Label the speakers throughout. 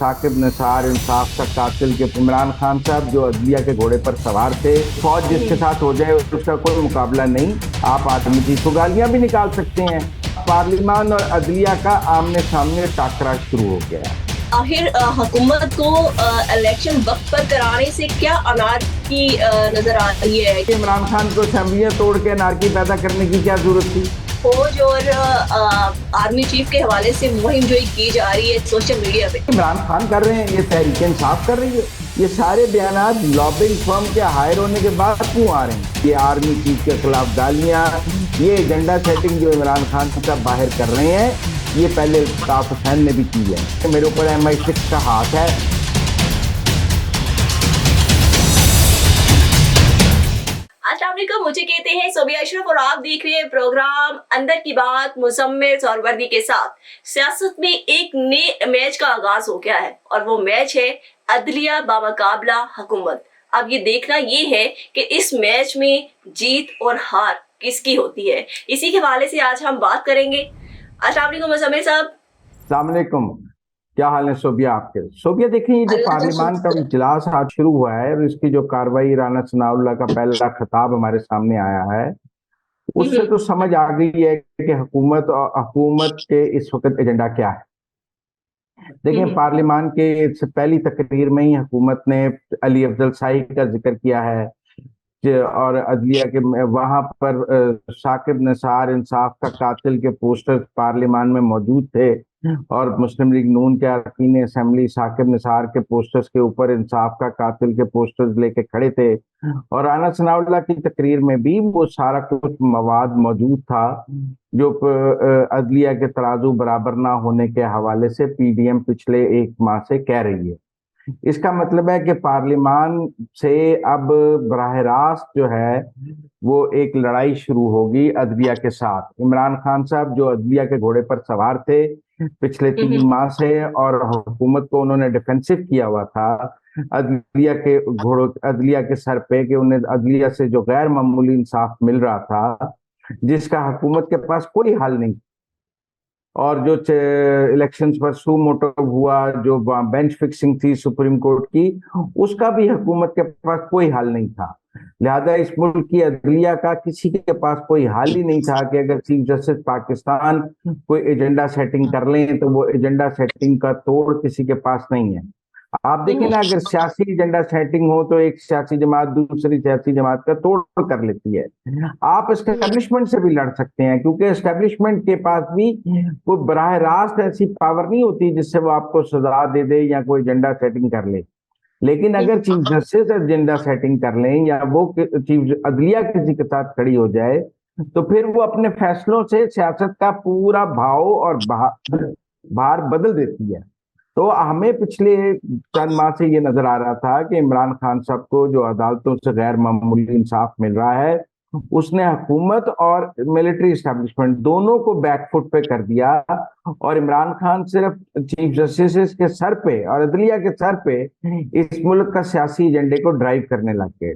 Speaker 1: साकिब निसार इंसाफ का कातिल के इमरान खान साहब जो अदलिया के घोड़े पर सवार थे, फौज जिसके साथ हो जाए उसका कोई मुकाबला नहीं। आप आदमी की तो गालियां भी निकाल सकते हैं। पार्लिमान और अदलिया का आमने सामने टाकरा शुरू हो गया।
Speaker 2: आखिर हुकूमत को इलेक्शन वक्त पर कराने से क्या अनारकी नजर आ रही है?
Speaker 1: इमरान खान को असेंबलियां तोड़ के अनारकी पैदा करने की क्या जरूरत थी?
Speaker 2: फौज और आर्मी चीफ के हवाले से मुहिम जो की जा रही है सोशल मीडिया पे,
Speaker 1: इमरान खान कर रहे हैं, ये तहरीक इंसाफ कर रही है। ये सारे बयानात लॉबिंग फर्म के हायर होने के बाद क्यों आ रहे हैं? ये आर्मी चीफ के खिलाफ गालियां, ये एजेंडा सेटिंग जो इमरान खान साहब बाहर कर रहे हैं, ये पहले अल्ताफ हुसैन ने भी की है। मेरे ऊपर MI6 का हाथ है।
Speaker 2: अस्सलामुअलैकुम, मुझे कहते हैं सोबिया अशरफ और आप देख रहे हैं प्रोग्राम अंदर की बात मुसम्मिल सौरवर्दी के साथ। सियासत में एक नए मैच का आगाज हो गया है और वो मैच है अदलिया बामुकाबला हुकूमत। अब ये देखना ये है कि इस मैच में जीत और हार किसकी होती है। इसी के हवाले से आज हम बात करेंगे। अस्सलाम वालेकुम मुसम्मिल साहब।
Speaker 1: अस्सलाम वालेकुम, क्या हाल है सोबिया आपके? सोबिया देखिए, ये जो पार्लियामान का इजलास आज शुरू हुआ है और इसकी जो कार्रवाई, राना सनाउल्लाह का पहला खिताब हमारे सामने आया है, उससे तो समझ आ गई है कि हुकूमत के इस वक्त एजेंडा क्या है। देखिए, पार्लियामान के पहली तकरीर में ही हुकूमत ने अली अफजल शाही का जिक्र किया है और अदलिया के वहां पर साकिब निसार इंसाफ का कातिल के पोस्टर पार्लियामान में मौजूद थे और मुस्लिम लीग नून के अरकान असेंबली साकिब निसार के पोस्टर्स के ऊपर इंसाफ का कातिल के पोस्टर्स लेके खड़े थे। और राना सनाउल्लाह की तकरीर में भी वो सारा कुछ मवाद मौजूद था जो अदलिया के तराजू बराबर ना होने के हवाले से PDM पिछले एक माह से कह रही है। इसका मतलब है कि पार्लियामान से अब बराह रास्त जो है वो एक लड़ाई शुरू होगी अदलिया के साथ। इमरान खान साहब जो अदलिया के घोड़े पर सवार थे पिछले 3 माह से, और हुकूमत को उन्होंने डिफेंसिव किया हुआ था अदलिया के सर पे कि उन्हें अदलिया से जो गैर मामूली इंसाफ मिल रहा था, जिसका हुकूमत के पास कोई हल नहीं। और जो इलेक्शंस पर सू मोटो हुआ, जो बेंच फिक्सिंग थी सुप्रीम कोर्ट की, उसका भी हुकूमत के पास कोई हल नहीं था। लिहाजा इस मुल्क की अदलिया का किसी के पास कोई हल ही नहीं था कि अगर चीफ जस्टिस पाकिस्तान कोई एजेंडा सेटिंग कर लें तो वो एजेंडा सेटिंग का तोड़ किसी के पास नहीं है। आप देखें ना, अगर सियासी एजेंडा सेटिंग हो तो एक सियासी जमात दूसरी सियासी जमात का तोड़ कर लेती है। आप एस्टेब्लिशमेंट से भी लड़ सकते हैं, क्योंकि एस्टेब्लिशमेंट के पास भी कोई बराह रास्त ऐसी पावर नहीं होती जिससे वो आपको सजा दे दे या कोई एजेंडा सेटिंग कर ले। लेकिन अगर चीफ जस्टिस एजेंडा सेटिंग कर लें या वो चीफ अदलिया किसी के साथ खड़ी हो जाए, तो फिर वो अपने फैसलों से सियासत का पूरा भाव और भार बदल देती है। तो हमें पिछले चंद माह से ये नजर आ रहा था कि इमरान खान साहब को जो अदालतों से गैर मामूली इंसाफ मिल रहा है, उसने हुकूमत और मिलिट्री एस्टेब्लिशमेंट दोनों को बैकफुट पे कर दिया और इमरान खान सिर्फ चीफ जस्टिस के सर पे और अदलिया के सर पे इस मुल्क का सियासी एजेंडे को ड्राइव करने लग गए।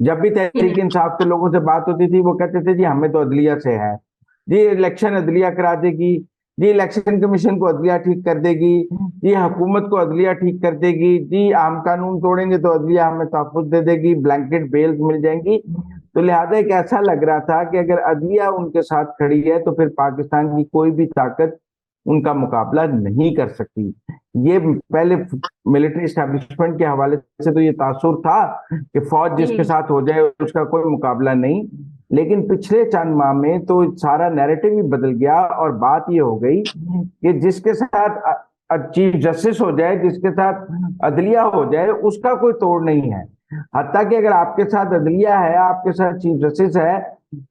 Speaker 1: जब भी तहरीक इंसाफ के लोगों से बात होती थी, वो कहते थे जी हमें तो अदलिया से है, जी इलेक्शन अदलिया करा देगी, जी इलेक्शन कमीशन को अदलिया ठीक कर देगी, जी हुकूमत को अदलिया ठीक कर देगी, जी आम कानून तोड़ेंगे तो अदलिया हमें तहफ़्फ़ुज़ दे देगी, ब्लैंकेट बेल्स मिल जाएंगी। तो लिहाजा एक ऐसा लग रहा था कि अगर अदलिया उनके साथ खड़ी है तो फिर पाकिस्तान की कोई भी ताकत उनका मुकाबला नहीं कर सकती। ये पहले मिलिट्री एस्टेब्लिशमेंट के हवाले से तो ये तासुर था कि फौज जिसके साथ हो जाए उसका कोई मुकाबला नहीं, लेकिन पिछले चंद माह में तो सारा नैरेटिव ही बदल गया और बात ये हो गई कि जिसके साथ चीफ जस्टिस हो जाए, जिसके साथ अदलिया हो जाए, उसका कोई तोड़ नहीं है। हत्ता कि अगर आपके साथ अदलिया है, आपके साथ चीफ जस्टिस है,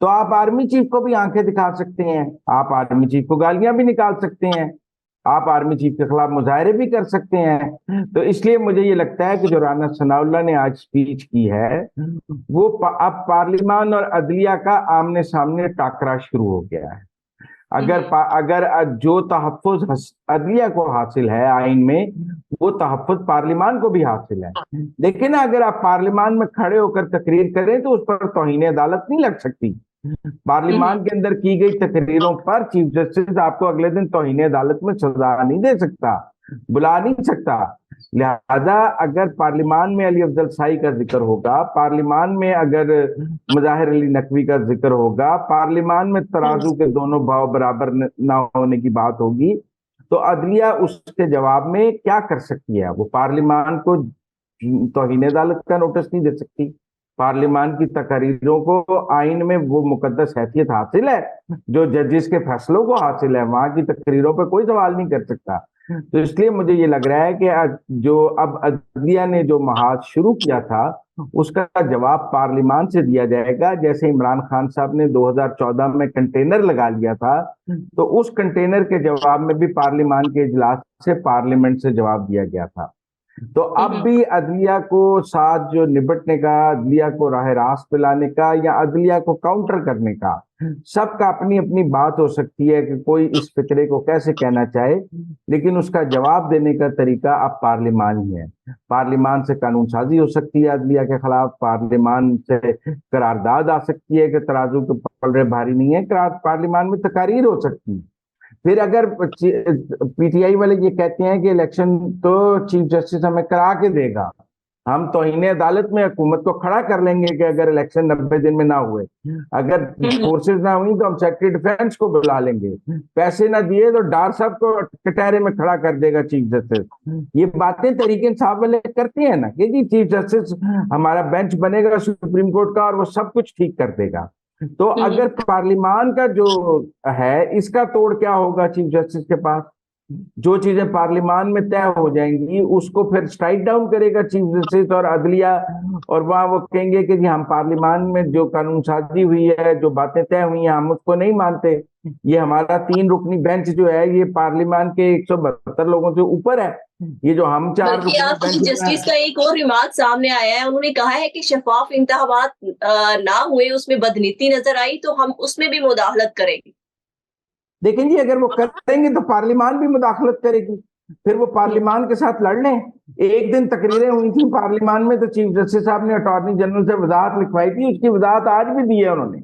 Speaker 1: तो आप आर्मी चीफ को भी आंखें दिखा सकते हैं, आप आर्मी चीफ को गालियां भी निकाल सकते हैं, आप आर्मी चीफ के खिलाफ मुजाहरे भी कर सकते हैं। तो इसलिए मुझे ये लगता है कि जो राना सनाउल्लाह ने आज स्पीच की है, वो अब पार्लियामान और अदलिया का आमने सामने टाकरा शुरू हो गया है। अगर जो तहफ़्फ़ुज़ अदलिया को हासिल है आइन में, वो तहफ़्फ़ुज़ पार्लियामान को भी हासिल है। लेकिन अगर आप पार्लियामान में खड़े होकर तकरीर करें तो उस पर तौहीन अदालत नहीं लग सकती। पार्लियामान के अंदर की गई तकरीरों पर चीफ जस्टिस आपको अगले दिन तौहीन अदालत में सजा नहीं दे सकता। बुला नहीं सकता। लिहाजा अगर पार्लिमान में अली अफजल शाही का जिक्र होगा, पार्लिमान में अगर मुजाहिर अली नकवी का जिक्र होगा, पार्लिमान में तराजू के दोनों भाव बराबर ना होने की बात होगी, तो अदलिया उसके जवाब में क्या कर सकती है? वो पार्लिमान को तौहीन अदालत का नोटिस नहीं दे सकती। पार्लिमान की तकरीरों को आइन में वो मुकद्दस हैसियत हासिल है जो जजिस के फैसलों को हासिल है, वहां की तकरीरों पर कोई सवाल नहीं कर सकता। तो इसलिए मुझे ये लग रहा है कि जो अब अदलिया ने जो महाज शुरू किया था उसका जवाब पार्लिमान से दिया जाएगा। जैसे इमरान खान साहब ने 2014 में कंटेनर लगा लिया था, तो उस कंटेनर के जवाब में भी पार्लिमान के इजलास से, पार्लियामेंट से जवाब दिया गया था। तो अब भी अदलिया को साथ जो निपटने का, अदलिया को राह रास्त पे लाने का या अदलिया को काउंटर करने का, सबका अपनी अपनी बात हो सकती है कि कोई इस फिक्रे को कैसे कहना चाहे, लेकिन उसका जवाब देने का तरीका अब पार्लिमान ही है। पार्लिमान से कानून साजी हो सकती है अदलिया के खिलाफ, पार्लिमान से करारदाद आ सकती है कि तराजू के पलड़े भारी नहीं है, पार्लिमान में तकारीर हो सकती है। फिर अगर पीटीआई वाले ये कहते हैं कि इलेक्शन तो चीफ जस्टिस हमें करा के देगा, हम तौहीन अदालत में हुकूमत को खड़ा कर लेंगे कि अगर इलेक्शन 90 दिन में ना हुए, अगर फोर्सेस ना हुई तो हम सेक्रेटरी डिफेंस को बुला लेंगे, पैसे ना दिए तो डार साहब को कटहरे में खड़ा कर देगा चीफ जस्टिस। ये बातें तरीके इंसाफ वाले करते हैं ना कि जी चीफ जस्टिस हमारा बेंच बनेगा सुप्रीम कोर्ट का और वो सब कुछ ठीक कर देगा। तो अगर पार्लिमान का जो है इसका तोड़ क्या होगा चीफ जस्टिस के पास? जो चीजें पार्लिमान में तय हो जाएंगी उसको फिर स्ट्राइक डाउन करेगा चीफ जस्टिस और अदलिया, और वहां वो कहेंगे कि जी हम पार्लिमान में जो कानून साजी हुई है, जो बातें तय हुई हैं, हम उसको नहीं मानते। ये हमारा 3 रुकनी बेंच जो है ये पार्लिमान के 172 लोगों से ऊपर है। ये जो हम 4
Speaker 2: बल्कि आज चीफ जस्टिस का एक और रिमार्क सामने आया है, उन्होंने कहा है कि शफाफ इंतखाबात ना हुए, उसमें बदनीति नजर आई तो हम उसमें भी मुदाखलत करेंगे।
Speaker 1: देखें जी, अगर वो करेंगे तो पार्लिमान भी मुदाखलत करेगी, फिर वो पार्लिमान के साथ लड़ लें। एक दिन तकरीरें हुई थी पार्लिमान में तो चीफ जस्टिस साहब ने अटॉर्नी जनरल से वजाहत लिखवाई थी, उसकी वजाहत आज भी दी है उन्होंने।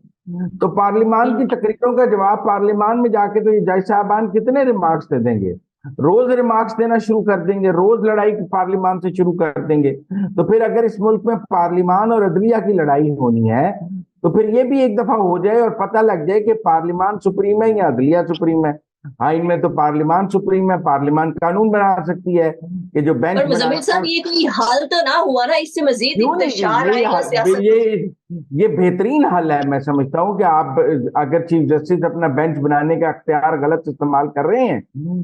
Speaker 1: तो पार्लिमान की तकरीरों का जवाब पार्लिमान में जाके तो ये जज साहबान कितने रिमार्क्स दे देंगे? रोज रिमार्क्स देना शुरू कर देंगे, रोज लड़ाई पार्लिमान से शुरू कर देंगे। तो फिर अगर इस मुल्क में पार्लिमान और अदलिया की लड़ाई होनी है तो फिर ये भी एक दफा हो जाए और पता लग जाए कि पार्लिमान सुप्रीम है या अदलिया सुप्रीम है। आइन में तो पार्लिमान सुप्रीम है, पार्लिमान कानून बना सकती है कि जो बेंच
Speaker 2: पर मुजम्मिल साहब ये कोई हल तो ना हुआ ना, इससे मजीद इंतशार आएगा सियासत।
Speaker 1: ये बेहतरीन हल है। मैं समझता हूं कि आप अगर चीफ जस्टिस अपना बेंच बनाने का अख्तियार गलत इस्तेमाल कर रहे हैं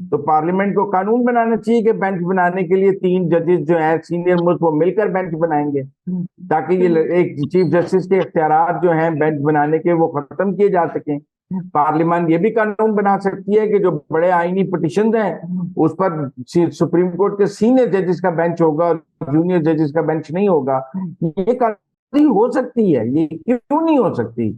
Speaker 1: तो पार्लियामेंट को कानून बनाना चाहिए कि बेंच बनाने के लिए 3 जजेस जो हैं सीनियर मोस्ट वो मिलकर बेंच बनाएंगे, ताकि ये एक चीफ जस्टिस के अख्तियार जो हैं बेंच बनाने के वो खत्म किए जा सकें। पार्लियामान ये भी कानून बना सकती है कि जो बड़े आईनी पिटिशन हैं उस पर सुप्रीम कोर्ट के सीनियर जजेस का बेंच होगा और जूनियर जजेस का बेंच नहीं होगा। ये कानून हो सकती है, ये क्यों नहीं हो सकती?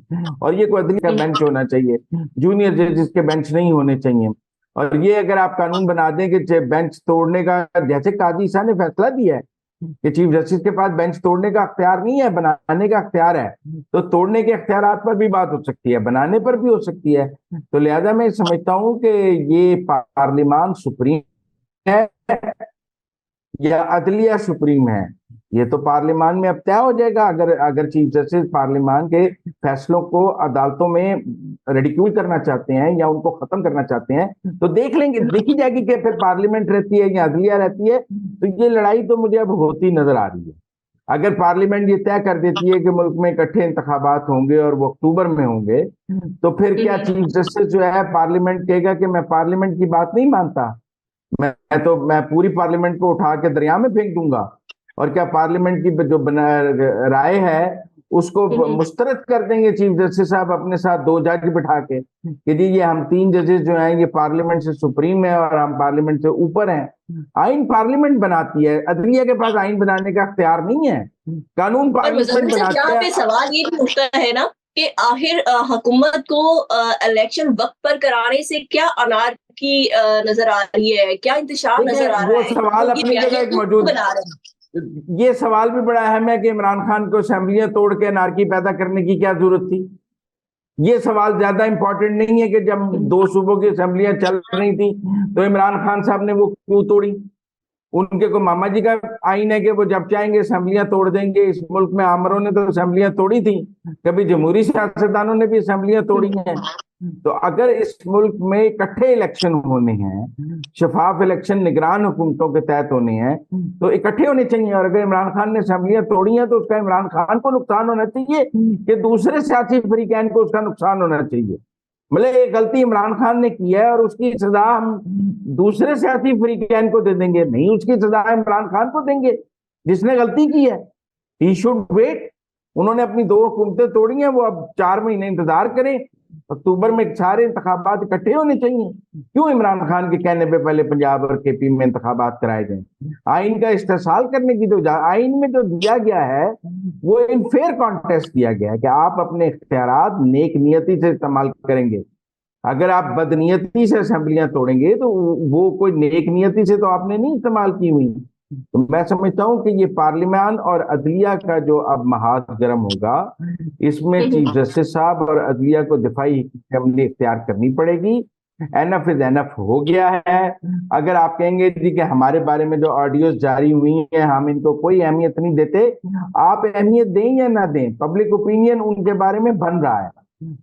Speaker 1: और ये कोई अदलिया का बेंच होना चाहिए, जूनियर जजेस के बेंच नहीं होने चाहिए। और ये अगर आप कानून बना दें कि बेंच तोड़ने का, जैसे काजी साहब ने फैसला दिया है कि चीफ जस्टिस के पास बेंच तोड़ने का अख्तियार नहीं है, बनाने का अख्तियार है, तो तोड़ने के अख्तियारात पर भी बात हो सकती है, बनाने पर भी हो सकती है। तो लिहाजा मैं समझता हूं कि ये पार्लिमान सुप्रीम है या अदलिया सुप्रीम है, ये तो पार्लिमान में अब तय हो जाएगा। अगर चीफ जस्टिस पार्लिमान के फैसलों को अदालतों में रिडिक्यूल करना चाहते हैं या उनको खत्म करना चाहते हैं तो देखी जाएगी कि फिर पार्लियामेंट रहती है या अदलिया रहती है। तो ये लड़ाई तो मुझे अब होती नजर आ रही है। अगर पार्लियामेंट ये तय कर देती है कि मुल्क में इकट्ठे इंतखाबात होंगे और वो अक्टूबर में होंगे, तो फिर क्या चीफ जस्टिस जो है पार्लियामेंट कहेगा कि मैं पार्लियामेंट की बात नहीं मानता, मैं पूरी पार्लियामेंट को उठा के दरिया में फेंक दूंगा? और क्या पार्लियामेंट की जो राय है उसको मुस्तरद कर देंगे चीफ जस्टिस साहब अपने साथ 2 जज बिठा के कि जी ये हम 3 जजेस जो हैं ये पार्लियामेंट से सुप्रीम है और हम पार्लियामेंट से ऊपर हैं। आइन पार्लियामेंट बनाती है, अदलिया के पास आइन बनाने का अख्तियार नहीं है, कानून पार्लियामेंट बनाती है।
Speaker 2: सवाल ये भी उठता है ना कि आखिर हुकूमत को इलेक्शन वक्त पर कराने से क्या अनारकी नजर आ रही है, क्या इंतशार नजर आ रहा है?
Speaker 1: वो सवाल अपनी जगह मौजूद है। ये सवाल भी बड़ा अहम है कि इमरान खान को असेंबलियां तोड़ के अनारकी पैदा करने की क्या जरूरत थी? ये सवाल ज्यादा इंपॉर्टेंट नहीं है कि जब 2 सूबों की असेंबलियां चल रही थी तो इमरान खान साहब ने वो क्यों तोड़ी। उनके को मामा जी का आइन है कि वो जब चाहेंगे असेंबलियां तोड़ देंगे। इस मुल्क में आमरों ने तो असेंबलियां तोड़ी थी, कभी जमहूरी सियासतदानों ने भी असेंबलियां तोड़ी हैं। तो अगर इस मुल्क में इकट्ठे इलेक्शन होने हैं, शफाफ इलेक्शन निगरान हुकूमतों के तहत होने हैं, तो इकट्ठे होने चाहिए। और अगर इमरान खान ने असेंबलियां तोड़ी हैं तो उसका इमरान खान को नुकसान होना चाहिए कि दूसरे सियासी फरीकैन को उसका नुकसान होना चाहिए। मतलब ये गलती इमरान खान ने की है और उसकी सजा हम दूसरे सियासी फरीकैन को दे देंगे? नहीं, उसकी सजा इमरान खान को देंगे जिसने गलती की है। He should wait. उन्होंने अपनी 2 हुकूमतें तोड़ी हैं, वो अब 4 महीने इंतजार करें। अक्टूबर में सारे इंतखाबात इकट्ठे होने चाहिए। क्यों इमरान खान के कहने पे पहले पंजाब और केपी में इंतखाबात कराए जाएं? आइन का इस्तेसाल करने की तो आइन में जो दिया गया है वो इन फेयर कॉन्टेस्ट दिया गया है कि आप अपने इख्तियारात नेक नियति से इस्तेमाल करेंगे। अगर आप बदनीयती से असेंबलियां तोड़ेंगे तो वो कोई नेक नियति से तो आपने नहीं इस्तेमाल की हुई। तो मैं समझता हूं कि ये पार्लियामान और अदलिया का जो अब महाज गर्म होगा, इसमें चीफ जस्टिस साहब और अदलिया को दिफाई हमने इख्तियार करनी पड़ेगी। एनफ इज एनफ हो गया है। अगर आप कहेंगे जी कि हमारे बारे में जो ऑडियोज जारी हुई हैं हम इनको कोई अहमियत नहीं देते, आप अहमियत दें या ना दें, पब्लिक ओपिनियन उनके बारे में बन रहा है।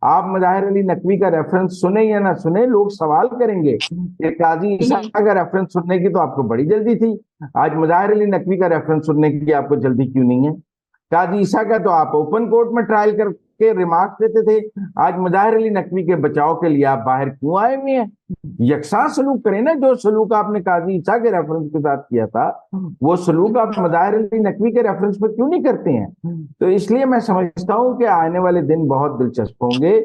Speaker 1: आप मुजाहिर अली नकवी का रेफरेंस सुने या ना सुने, लोग सवाल करेंगे कि काजी ईसा का रेफरेंस सुनने की तो आपको बड़ी जल्दी थी, आज मुजाहिर अली नकवी का रेफरेंस सुनने की आपको जल्दी क्यों नहीं है? काजी ईसा का तो आप ओपन कोर्ट में ट्रायल करके रिमार्क देते थे, आज मुजाहिर अली नकवी के बचाव के लिए आप बाहर क्यों आए हुए हैं? यकसा सलूक करें ना। जो सलूक आपने काजी ईसा के रेफरेंस के साथ किया था वो सलूक आप मुजाहिर अली नकवी के रेफरेंस पर क्यों नहीं करते हैं? तो इसलिए मैं समझता हूं कि आने वाले दिन बहुत दिलचस्प होंगे।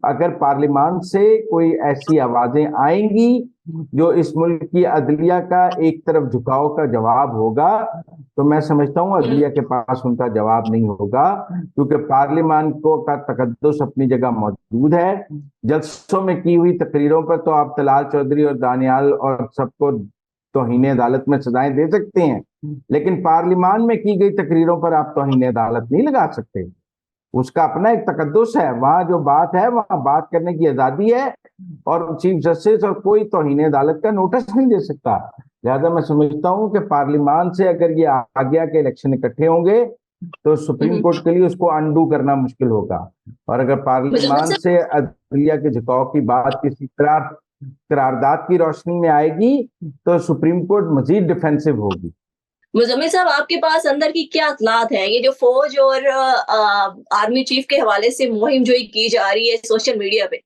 Speaker 1: अगर पार्लियामान से कोई ऐसी आवाजें आएंगी जो इस मुल्क की अदलिया का एक तरफ झुकाव का जवाब होगा, तो मैं समझता हूं अदलिया के पास उनका जवाब नहीं होगा, क्योंकि पार्लियामान को का तकद्दुस अपनी जगह मौजूद है। जलसों में की हुई तकरीरों पर तो आप तलाल चौधरी और दानियाल और सबको तौहीन अदालत में सजाएं दे सकते हैं, लेकिन पार्लियामान में की गई तकरीरों पर आप तौहीन अदालत नहीं लगा सकते। उसका अपना एक तकद्दुस है, वहां जो बात है वहां बात करने की आजादी है और चीफ जस्टिस और कोई तौहीन अदालत का नोटिस नहीं दे सकता। लिहाजा मैं समझता हूं कि पार्लियामान से अगर ये आज्ञा के इलेक्शन इकट्ठे होंगे तो सुप्रीम कोर्ट के लिए उसको अनडू करना मुश्किल होगा। और अगर पार्लियामान से अदलिया के झुकाव की बात किसी करारदाद की रोशनी में आएगी तो सुप्रीम कोर्ट मजीद डिफेंसिव होगी।
Speaker 2: मुजम्मिल साहब, आपके पास अंदर की क्या इत्तलात है? ये जो फौज और आर्मी चीफ के हवाले से मुहिम जो की जा रही है सोशल मीडिया पे,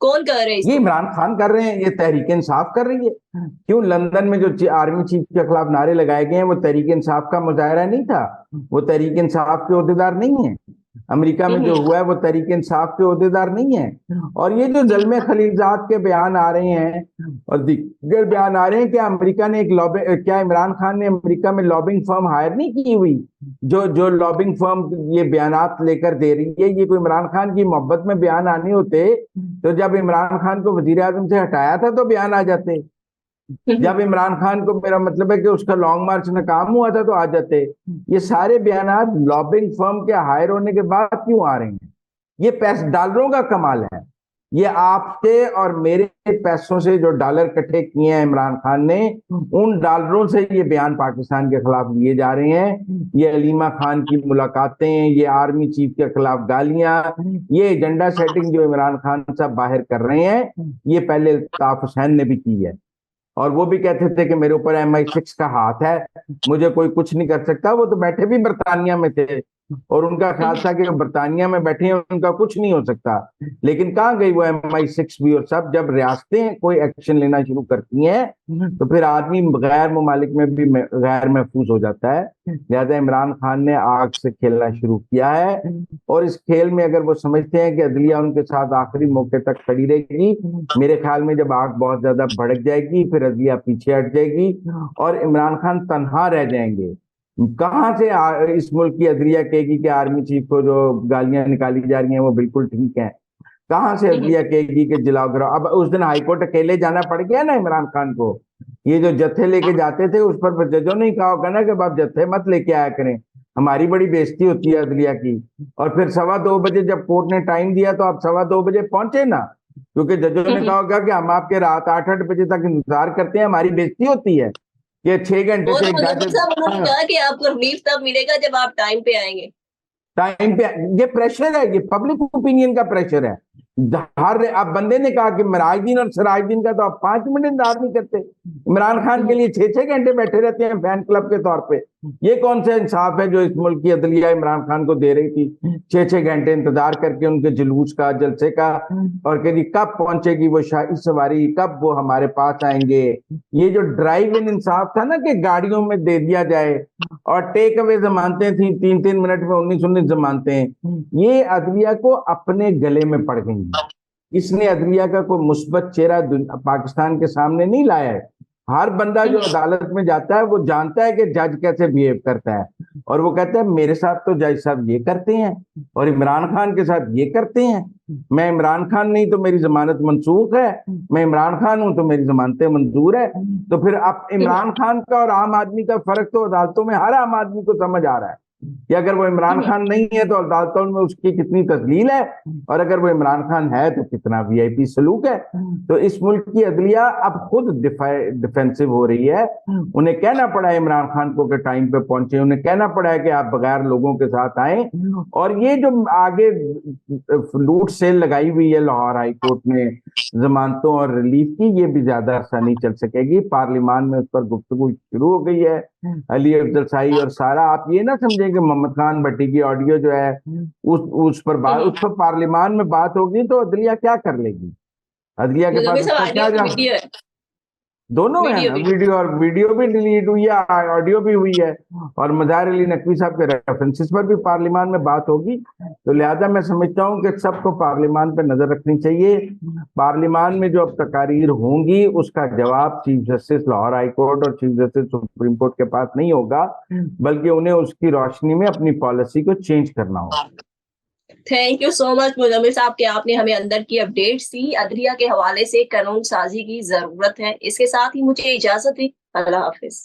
Speaker 2: कौन कर रहे हैं
Speaker 1: ये इमरान खान कर रहे हैं, ये तहरीक इंसाफ कर रही है। क्यों लंदन में जो आर्मी चीफ के खिलाफ नारे लगाए गए हैं वो तहरीक इंसाफ का मुजाहरा नहीं था? वो तहरीक इंसाफ के अहदेदार नहीं है। अमेरिका में जो हुआ है वो तहरीक इंसाफ के अहदेदार नहीं है। और ये जो जल्मे खलीलजाद के बयान आ रहे हैं और दीगर बयान आ रहे हैं, क्या अमेरिका ने क्या इमरान खान ने अमेरिका में लॉबिंग फर्म हायर नहीं की हुई? जो लॉबिंग फर्म ये बयानात लेकर दे रही है, ये कोई इमरान खान की मोहब्बत में बयान आने होते तो जब इमरान खान को वजीर आजम से हटाया था तो बयान आ जाते। जब इमरान खान को, मेरा मतलब है कि उसका लॉन्ग मार्च नाकाम हुआ था तो आ जाते। ये सारे बयानात लॉबिंग फर्म के हायर होने के बाद क्यों आ रहे हैं? ये पैसे डॉलरों का कमाल है। ये आपके और मेरे पैसों से जो डॉलर इकट्ठे किए हैं इमरान खान ने, उन डॉलरों से ये बयान पाकिस्तान के खिलाफ लिए जा रहे हैं। ये अलीमा खान की मुलाकातें, ये आर्मी चीफ के खिलाफ गालियां, ये एजेंडा सेटिंग जो इमरान खान साहब बाहर कर रहे हैं, ये पहले अल्ताफ हुसैन ने भी की है। और वो भी कहते थे कि मेरे ऊपर MI6 का हाथ है, मुझे कोई कुछ नहीं कर सकता। वो तो बैठे भी बरतानिया में थे और उनका ख्याल था कि बरतानिया में बैठे हैं उनका कुछ नहीं हो सकता। लेकिन कहाँ गई वो MI6 भी और सब? जब रियासतें कोई एक्शन लेना शुरू करती हैं तो फिर आदमी गैर ममालिक में भी गैर महफूज हो जाता है। लिहाजा इमरान खान ने आग से खेलना शुरू किया है और इस खेल में अगर वो समझते हैं कि अदलिया उनके साथ आखिरी मौके तक खड़ी रहेगी, मेरे ख्याल में जब आग बहुत ज्यादा भड़क जाएगी फिर अदलिया पीछे हट जाएगी और इमरान खान तनहा रह जाएंगे। कहां से इस मुल्क की अदलिया कहेगी कि आर्मी चीफ को जो गालियां निकाली जा रही हैं वो बिल्कुल ठीक है? कहां से अदलिया कहेगी कि जिलाओ गिराओ? अब उस दिन हाईकोर्ट अकेले जाना पड़ गया ना इमरान खान को। ये जो जत्थे लेके जाते थे उस पर जजों ने कहा होगा ना कि अब जत्थे मत लेके आया करें, हमारी बड़ी बेइज्जती होती है अदलिया की। और फिर 2:15 जब कोर्ट ने टाइम दिया तो आप 2:15 पहुंचे ना, क्योंकि जजों ने कहा होगा कि हम आपके रात 8-8 बजे तक इंतजार करते हैं, हमारी बेइज्जती होती है कि 6 घंटे
Speaker 2: वो
Speaker 1: से
Speaker 2: तो
Speaker 1: एक
Speaker 2: मुजम्मिल साहब उन्होंने
Speaker 1: जज
Speaker 2: कहा कि आपको रिलीफ तब मिलेगा जब आप टाइम पे आएंगे।
Speaker 1: टाइम पे। ये प्रेशर है, ये पब्लिक ओपिनियन का प्रेशर है। हर अब बंदे ने कहा कि मिराजुद्दीन और सिराजुद्दीन का तो आप 5 मिनट इंतजार नहीं करते, इमरान खान के लिए 6-6 घंटे बैठे रहते हैं फैन क्लब के तौर पे। ये कौन सा इंसाफ है जो इस मुल्क की अदलिया इमरान खान को दे रही थी 6-6 घंटे इंतजार करके उनके जुलूस का, जलसे का, और कभी कब पहुंचेगी वो शाही सवारी, कब वो हमारे पास आएंगे। ये जो ड्राइव इन इंसाफ था ना कि गाड़ियों में दे दिया जाए, और टेक अवे जमानतें थी 3-3 मिनट में 19-19 जमानतें, ये अदलिया को अपने गले में पड़ गई। इसने अदलिया का कोई मुस्बत चेहरा पाकिस्तान के सामने नहीं लाया है। हर बंदा जो अदालत में जाता है वो जानता है कि जज कैसे बिहेव करता है, और वो कहता है मेरे साथ तो जज साहब ये करते हैं और इमरान खान के साथ ये करते हैं। मैं इमरान खान नहीं तो मेरी जमानत मनसूख है, मैं इमरान खान हूं तो मेरी जमानतें मंजूर है। तो फिर अब इमरान खान का और आम आदमी का फर्क तो अदालतों में हर आम आदमी को समझ आ रहा है कि अगर वो इमरान खान नहीं है तो अदालतों में उसकी कितनी तस्लील है, और अगर वो इमरान खान है तो कितना वीआईपी सलूक है। तो इस मुल्क की अदलिया अब खुद डिफेंसिव हो रही है। उन्हें कहना पड़ा है इमरान खान को कि टाइम पे पहुंचे, उन्हें कहना पड़ा है कि आप बगैर लोगों के साथ आए। और ये जो आगे लूट सेल लगाई हुई है लाहौर हाई कोर्ट ने जमानतों और रिलीफ की, ये भी ज्यादा अरसा नहीं चल सकेगी। पार्लियामान में उस पर गुफ्तगू शुरू हो गई है। अली अफजल शाही और सारा, आप ये ना समझें कि मोहम्मद खान भट्टी की ऑडियो जो है उस पर पार्लियामान में बात होगी तो अदलिया क्या कर लेगी? अदलिया के पास उसका क्या जा,
Speaker 2: वीडियो है,
Speaker 1: दोनों है ना, वीडियो और वीडियो भी डिलीट हुई है, ऑडियो भी हुई है, और मज़ाहिर अली नकवी साहब के रेफरेंसेस पर भी पार्लियामान में बात होगी। तो लिहाजा मैं समझता हूँ कि सबको पार्लियामान पर नजर रखनी चाहिए। पार्लियामान में जो अब तकारीर होंगी उसका जवाब chief justice Lahore high court और चीफ जस्टिस सुप्रीम कोर्ट के पास नहीं होगा, बल्कि उन्हें उसकी रोशनी में अपनी पॉलिसी को चेंज करना होगा।
Speaker 2: Thank you so much Muzammil साहब कि आपने हमें अंदर की अपडेट्स दी। अदलिया के हवाले से कानून साजी की जरूरत है। इसके साथ ही मुझे इजाजत दी। अल्लाह हाफिज।